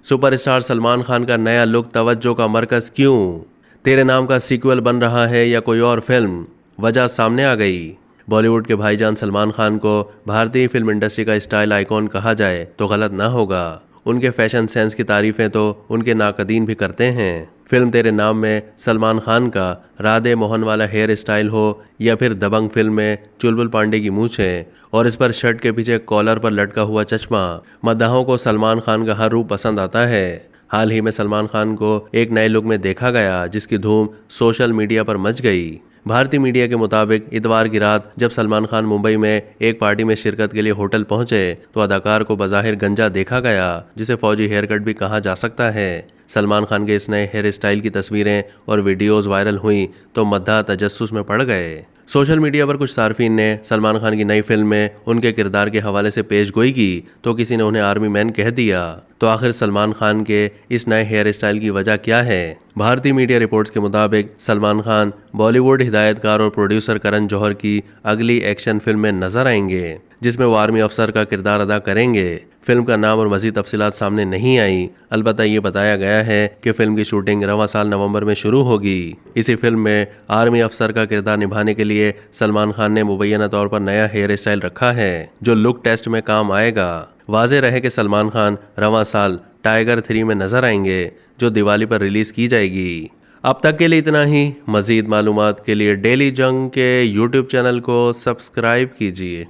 Superstar Salman Khan का नया look तवज्जो का मरकज क्यों? तेरे नाम का सीक्वल बन रहा है या कोई और फिल्म? वजह सामने आ गई। बॉलीवुड के भाईजान सलमान खान को भारतीय फिल्म इंडस्ट्री का स्टाइल आइकॉन कहा जाए तो गलत ना होगा। उनके फैशन सेंस की तारीफें तो उनके नाकदीन भी करते हैं। फिल्म तेरे नाम में सलमान खान का राधे मोहन वाला हेयर स्टाइल हो या फिर दबंग फिल्म में चुलबुल पांडे की मूछें और इस पर शर्ट के पीछे कॉलर पर लटका हुआ चश्मा, मद्दाहों को सलमान खान का हर रूप पसंद आता है। हाल ही में सलमान खान को एक नए लुक में देखा गया जिसकी धूम सोशल मीडिया पर मच गई। भारतीय मीडिया के मुताबिक इतवार की रात जब सलमान खान मुंबई में एक पार्टी में शिरकत के लिए होटल पहुंचे तो अदाकार को बज़ाहिर गंजा देखा गया, जिसे फौजी हेयर कट भी कहा जा सकता है। सलमान खान के इस नए हेयर स्टाइल की तस्वीरें और वीडियोस वायरल हुई तो मद्दाह तजस्सुस में पड़ गए। सोशल मीडिया पर कुछ सार्फिन ने सलमान खान की नई फिल्म में उनके किरदार के हवाले से पेशगोई की तो किसी ने उन्हें आर्मी मैन कह दिया। तो आखिर सलमान खान के इस नए हेयर स्टाइल की वजह क्या है? भारतीय मीडिया रिपोर्ट्स के मुताबिक सलमान खान बॉलीवुड हिदायतकार और प्रोड्यूसर करण जौहर की अगली एक्शन फिल्म में नजर आएंगे जिसमें वो आर्मी अफसर का किरदार अदा करेंगे। फिल्म का नाम और मजीद तफसीलात सामने नहीं आई। अलबत्ता ये बताया गया है कि फिल्म की शूटिंग रवां साल नवंबर में शुरू होगी। इसी फिल्म में आर्मी अफसर का किरदार निभाने के लिए सलमान खान ने मुबैना तौर पर नया हेयर स्टाइल रखा है जो लुक टेस्ट में काम आएगा। वाज़ेह रहे कि सलमान खान रवां साल टाइगर 3 में नजर आएंगे जो दिवाली पर रिलीज की जाएगी। अब तक के लिए इतना ही। मजीद मालूमात के लिए डेली जंग के यूट्यूब चैनल को सब्सक्राइब कीजिए।